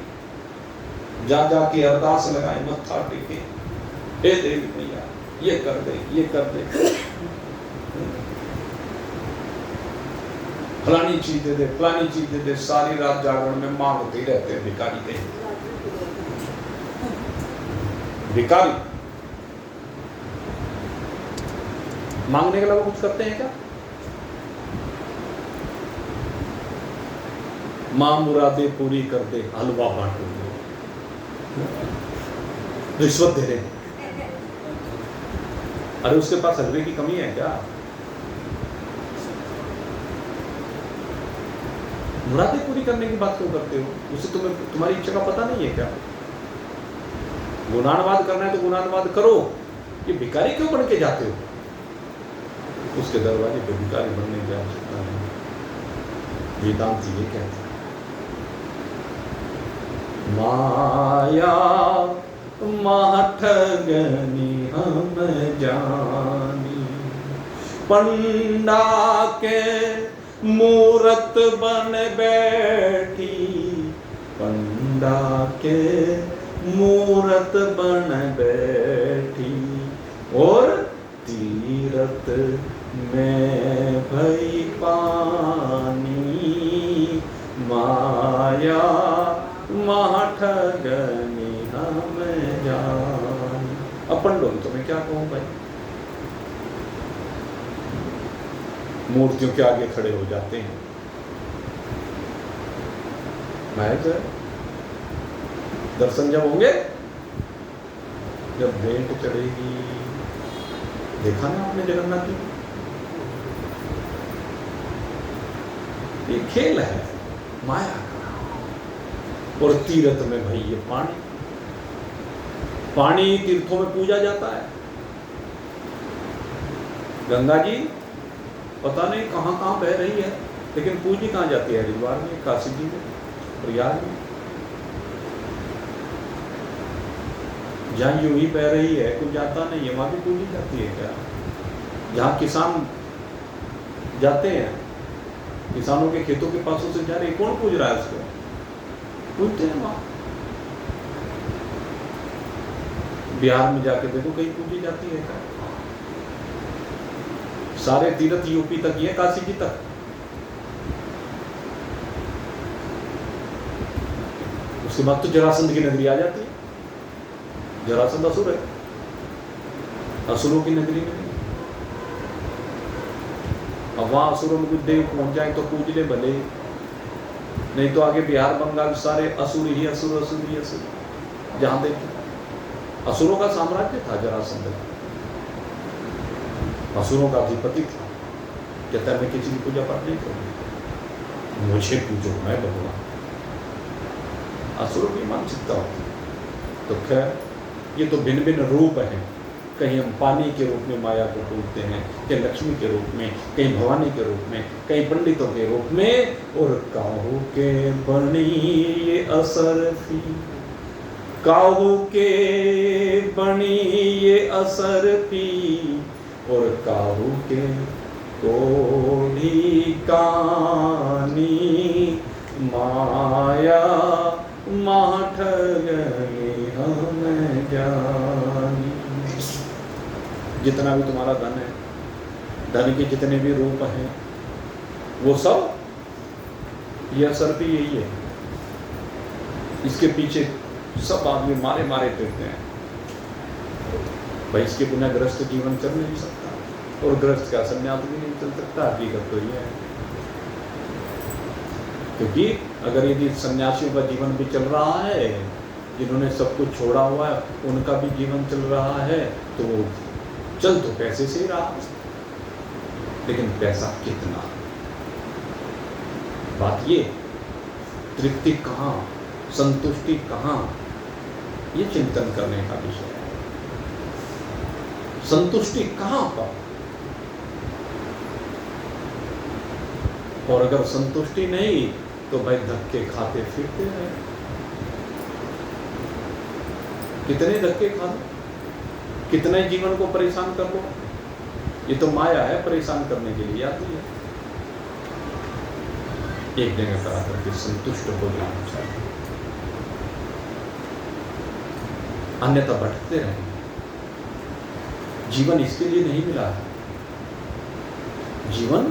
जा जाके अरदास लगाए, मत्था टेके, हे देवी मैया ये कर दे, ये कर दे, फलानी चीज दे दे, फलानी चीज दे दे। सारी रात जागरण में मांगते रहते हैं भिखारी के, भिखारी मांगने के अलावा कुछ करते हैं क्या? मां मुरादे पूरी कर दे, हलवा बांटो, रिश्वत दे रहे। अरे उसके पास हलवे की कमी है क्या? मुरादे पूरी करने की बात क्यों करते हो? उसे तुम्हारी इच्छा का पता नहीं है क्या? गुणानुवाद करना है तो गुणानुवाद करो, ये भिखारी क्यों बन के जाते हो? उसके दरवाजे पे भिखारी बनने की आवश्यकता नहीं। वेदांत ये कहते हैं, माया महठगनी हम जानी, पंडा के मूरत बन बैठी, पंडा के मूरत बन बैठी, और तीरथ में भई पानी, माया महठगनी हम जान। अपन लोग तो मैं क्या कहूँ भाई, मूर्तियों के आगे खड़े हो जाते हैं। महज दर्शन जब होंगे, जब भेंट चढ़ेगी, देखा ना आपने जगन्नाथ जी, ये खेल है माया का। और तीर्थ में भाई ये पानी, पानी तीर्थों में पूजा जाता है। गंगा जी पता नहीं कहां कहां बह रही है, लेकिन पूजी कहां जाती है? हरिद्वार में, काशी जी में, प्रयाग में। जहां यूं ही बह रही है, कुछ जाता नहीं है, वहां भी पूजी जाती है क्या? जहां किसान जाते हैं, किसानों के खेतों के पासों से जा रहे, कौन पूज रहा है उसको? पूजते हैं वहां। बिहार में जाके देखो कहीं पूजी जाती है क्या? सारे तीर्थ यूपी तक ही है, काशी जी तक। उसके बाद तो जरासंध की नगरी आ जाती है। जरासंध असुर है, असुरों की नगरी में। अब वहां असुरों में कुछ देव पहुंच जाए तो पूज ले भले, नहीं तो आगे बिहार बंगाल सारे असुर ही असुर, असुर ही असुर। जहां देखो असुरों का साम्राज्य था जरासंध, असुरों का अधिपति था। कहता मैं किसी की पूजा पाठ नहीं करूंगा, मुझे पूजो, मैं भगवान। असुरों की मानसिकता होती। तो खैर ये तो भिन्न भिन्न रूप हैं। कहीं हम पानी के रूप में माया को पूजते हैं, कहीं लक्ष्मी के रूप में, कहीं भवानी के रूप में, कहीं पंडितों के रूप में। और काहू के बनी ये असरफी, काहू के बनी ये असरफी, और काहू के कोढ़ी कानी, माया महठगनी हम जानी। जितना भी तुम्हारा धन है, धन के जितने भी रूप हैं, वो सब ये असरफी यही है। इसके पीछे सब आदमी मारे मारे फिरते हैं। भाई इसके बिना ग्रस्त जीवन चल नहीं सकता, और ग्रस्त का संन्यास भी नहीं चल सकता। हकीकत तो ये है, क्योंकि अगर यदि सन्यासियों का जीवन भी चल रहा है, जिन्होंने सब कुछ छोड़ा हुआ है, उनका भी जीवन चल रहा है, तो वो चल तो पैसे से ही रहा, लेकिन पैसा कितना? बात ये, तृप्ति कहाँ, संतुष्टि कहाँ, ये चिंतन करने का विषय है। संतुष्टि कहाँ पर, और अगर संतुष्टि नहीं तो भाई धक्के खाते फिरते रहे। कितने धक्के खा लो, कितने जीवन को परेशान कर लो, ये तो माया है, परेशान करने के लिए आती है। एक जगह पर आकर के संतुष्ट हो जाना चाहिए, अन्यथा भटकते रहेंगे। जीवन इसके लिए नहीं मिला है, जीवन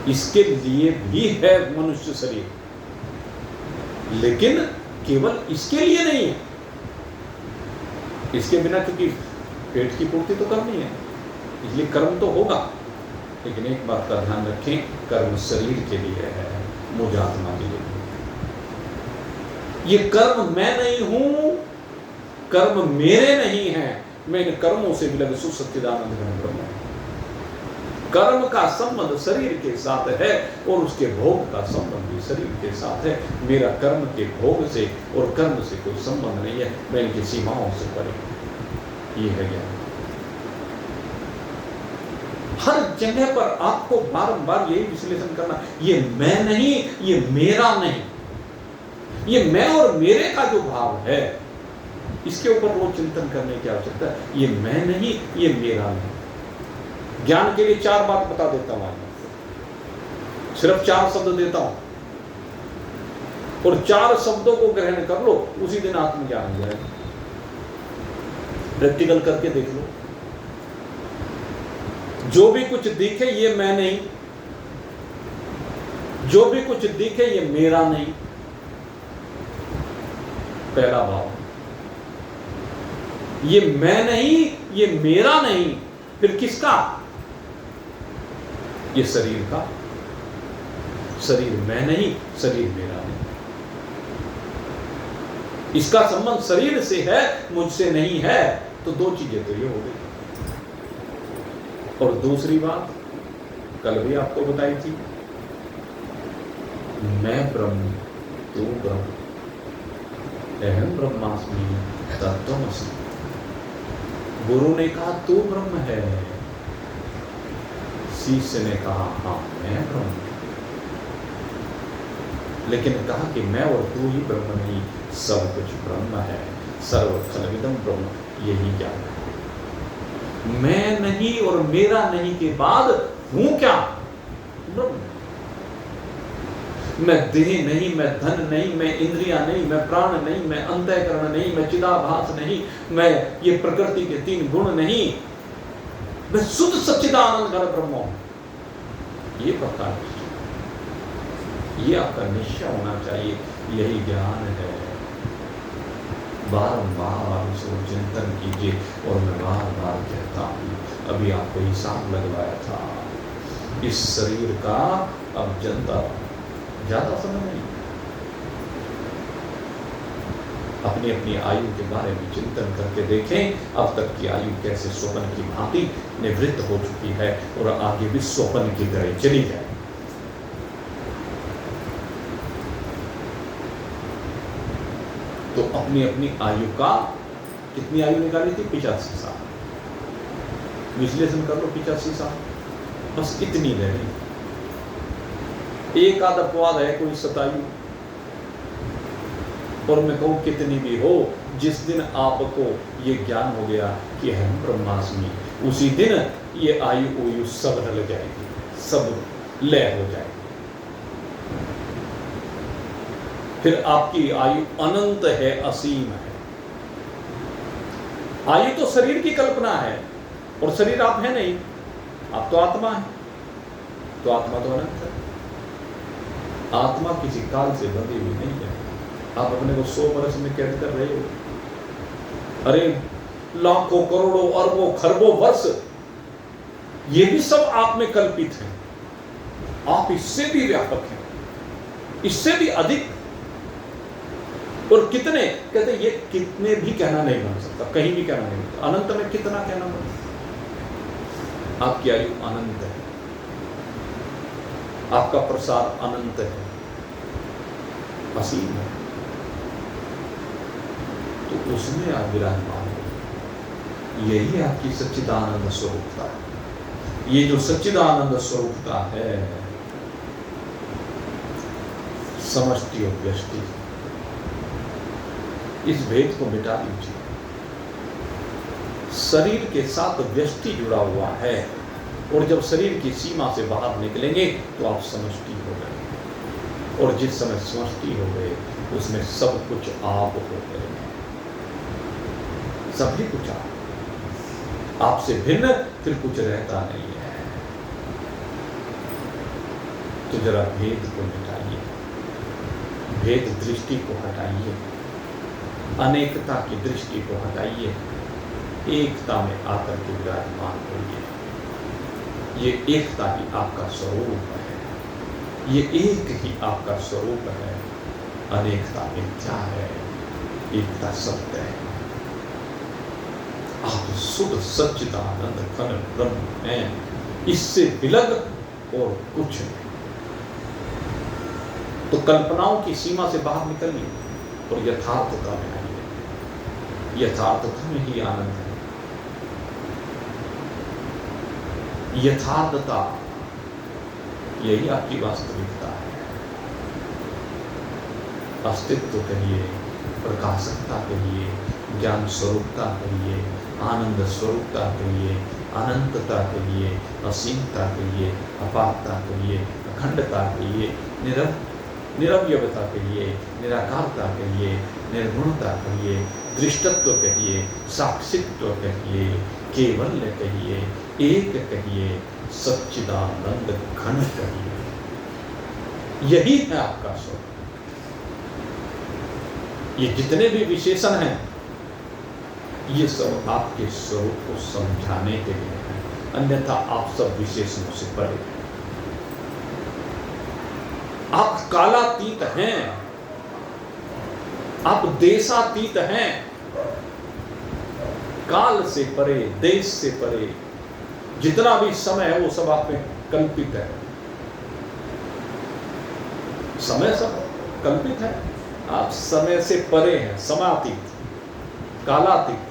इसके लिए भी है मनुष्य शरीर, लेकिन केवल इसके लिए नहीं है। इसके बिना, क्योंकि पेट की पूर्ति तो करनी है, इसलिए कर्म तो होगा, लेकिन एक बात का ध्यान रखें, कर्म शरीर के लिए है, मुझ आत्मा के लिए। ये कर्म मैं नहीं हूं, कर्म मेरे नहीं है, मैं इन कर्मों से विलग सच्चिदानंद घन ब्रह्म हूं। कर्म का संबंध शरीर के साथ है और उसके भोग का संबंध भी शरीर के साथ है। मेरा कर्म के भोग से और कर्म से कोई संबंध नहीं है, मैं इनकी सीमाओं से परे। ये है ज्ञान। हर जगह पर आपको बारंबार यही विश्लेषण करना, ये मैं नहीं, ये मेरा नहीं, ये मैं और मेरे का जो भाव है, इसके ऊपर वो चिंतन करने की आवश्यकता है। ये मैं नहीं, ये मेरा नहीं। ज्ञान के लिए 4 बात बता देता हूं, सिर्फ 4 शब्द देता हूं, और 4 शब्दों को ग्रहण कर लो, उसी दिन आत्मज्ञान हो जाएगा। प्रैक्टिकल करके देख लो। जो भी कुछ दिखे ये मैं नहीं, जो भी कुछ दिखे ये मेरा नहीं। पहला भाव, ये मैं नहीं, ये मेरा नहीं, फिर किसका? ये शरीर का। शरीर मैं नहीं, शरीर मेरा नहीं। इसका संबंध शरीर से है, मुझसे नहीं है, तो 2 चीजें तो ये हो गई। और दूसरी बात कल भी आपको बताई थी, मैं ब्रह्म तू ब्रह्म, अहम ब्रह्मास्मि तत्त्वमसि। गुरु ने कहा तू ब्रह्म है, शिष्य ने कहा हाँ मैं ब्रह्म, लेकिन कहा कि मैं और तू ही ब्रह्म नहीं, सब कुछ ब्रह्म है, सर्व खलविदं ब्रह्म, यही ज्ञान है। मैं नहीं और मेरा नहीं के बाद हूं क्या? ब्रह्म। मैं देह नहीं, मैं धन नहीं, मैं इंद्रियां नहीं, मैं प्राण नहीं, मैं अंतःकरण नहीं, मैं चिदाभास नहीं, मैं ये प्रकृति के 3 गुण नहीं, मैं शुद्ध सच्चिदानंद घन ब्रह्म हूं। ये पता है, ये आपका निश्चय होना चाहिए, यही ज्ञान है। बारंबार इसको चिंतन कीजिए। और मैं बार बार कहता हूं, अभी आपको हिसाब लगवाया था, इस शरीर का अब ज्यादा समय नहीं। अपनी अपनी आयु के बारे में चिंतन करके देखें, अब तक की आयु कैसे स्वप्न की भांति निवृत्त हो चुकी है और आगे भी स्वप्न की तरह चली जाए। तो अपनी अपनी आयु का, कितनी आयु निकाली थी? 85 साल। विश्लेषण कर लो, 85 साल, बस इतनी रह गई। एक आध अपवाद है, कोई 27, और मैं कहूं कितनी भी हो, जिस दिन आपको ये ज्ञान हो गया कि हम ब्रह्मास्मि, उसी दिन ये आयु सब ढल जाएगी, सब लय हो जाएगी। फिर आपकी आयु अनंत है, असीम है। आयु तो शरीर की कल्पना है, और शरीर आप है नहीं, आप तो आत्मा है, तो आत्मा तो अनंत है। आत्मा किसी काल से बंधी हुई नहीं है। आप अपने को 100 वर्ष में कैद कर रहे हो? अरे लाखों करोड़ों अरबों खरबों वर्ष, ये भी सब आप में कल्पित है। आप इससे भी व्यापक हैं, इससे भी अधिक। और कितने, कहते ये कितने भी कहना नहीं बन सकता, कहीं भी कहना नहीं बनता। अनंत में कितना कहना बन सकता? आपकी आयु अनंत है, आपका प्रसाद अनंत है, असीम है। तो उसमें आप विराजमान हो। यही आपकी सच्चिदानंद स्वरूपता है। ये जो सच्चिदानंद स्वरूपता है, समष्टि और व्यष्टि, इस भेद को मिटा दीजिए। शरीर के साथ व्यष्टि जुड़ा हुआ है, और जब शरीर की सीमा से बाहर निकलेंगे तो आप समष्टि हो गए, और जिस समय समष्टि हो गए उसमें सब कुछ आप हो गए, सभी कुछ आपसे भिन्न फिर कुछ रहता नहीं है। तो जरा भेद को मिटाइए, भेद दृष्टि को हटाइए, अनेकता की दृष्टि को हटाइए, एकता में आकर के विराजमान होइए। ये एकता ही आपका स्वरूप है, ये एक ही आपका स्वरूप है। अनेकता मिथ्या है, एकता सत्य है। आप शुद्ध सच्चिदानंद घन ब्रह्म हैं, इससे विलग और कुछ नहीं। तो कल्पनाओं की सीमा से बाहर निकलिए और यथार्थता में आइए। यथार्थता में ही आनंद है। यथार्थता यही आपकी वास्तविकता है। अस्तित्व कहिए, प्रकाशकता कहिए, ज्ञान स्वरूपता कहिए, आनंद स्वरूपता कहिए, अनंतता कहिए, असीमता कहिए, अपारता कहिए, अखंडता कहिए, निरवयवता कहिए, निराकारता कहिए, निर्गुणता कहिए, दृष्टत्व कहिए, साक्षित्व कहिए, केवल्य कहिए, एक कहिए, सच्चिदानंद घन कहिए। यही है आपका स्वरूप। ये जितने भी विशेषण हैं, ये सब आपके स्वरूप को समझाने के लिए हैं, अन्यथा आप सब विशेषणों से परे हैं। आप कालातीत हैं, आप देशातीत हैं, काल से परे, देश से परे। जितना भी समय है वो सब आप में कल्पित है। समय सब कल्पित है, आप समय से परे हैं, समातीत, कालातीत।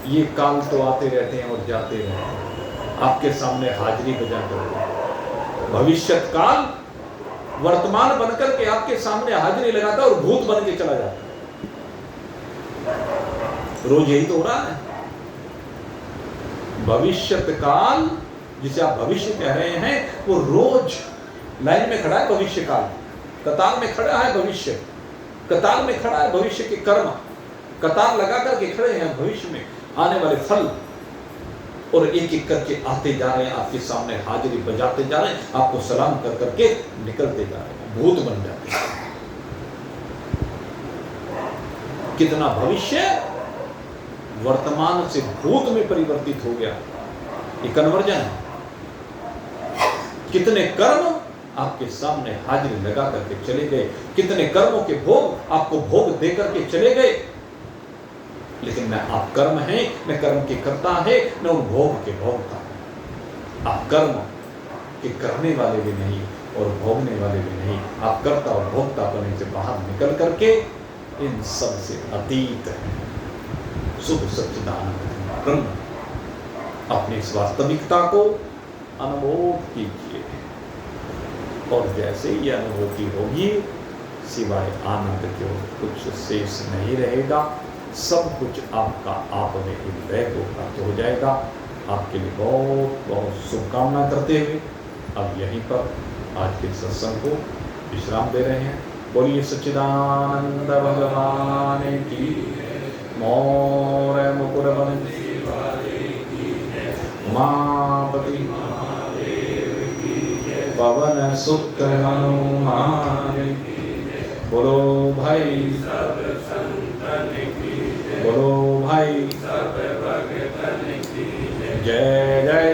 ये काल तो आते रहते हैं और जाते रहते हैं, आपके सामने हाजिरी बजा कर। भविष्य काल वर्तमान बनकर के आपके सामने हाजिरी लगाता है और भूत बन के चला जाता है। रोज यही तो हो रहा है। भविष्य काल, जिसे आप भविष्य कह रहे हैं, वो रोज लाइन में खड़ा है। भविष्य काल कतार में खड़ा है, भविष्य कतार में खड़ा है। भविष्य के कर्म कतार लगा करके खड़े हैं, भविष्य में आने वाले फल, और एक एक करके आते जा रहे हैं, आपके सामने हाजिरी बजाते जा रहे हैं, आपको सलाम कर करके निकलते जा रहे हैं, भूत बन जाते हैं। कितना भविष्य वर्तमान से भूत में परिवर्तित हो गया, ये कन्वर्जन है। कितने कर्म आपके सामने हाजिरी लगा करके चले गए, कितने कर्मों के भोग आपको भोग दे करके चले गए, लेकिन न आप कर्म हैं, न कर्म के कर्ता है, न उन भोग के भोगता है। आप कर्म के करने वाले भी नहीं और भोगने वाले भी नहीं, आप कर्ता और भोक्ता बने से बाहर निकल करके इन सब से अतीत है। शुद्ध सच्चिदानंद ब्रह्म। अपनी इस वास्तविकता को अनुभव कीजिए, और जैसे ये अनुभूति होगी, सिवाय आनंद के कुछ शेष नहीं रहेगा। सब कुछ आपका आप में हृदय को प्राप्त हो जाएगा। आपके लिए बहुत बहुत शुभकामना करते हुए अब यहीं पर आज के सत्संग को विश्राम दे रहे हैं। बोलिए सच्चिदानंद भगवान की। मोर मुकुरवन उमापति पवन सुत हनुमान। बोलो भाई, बोलो भाई, जय जय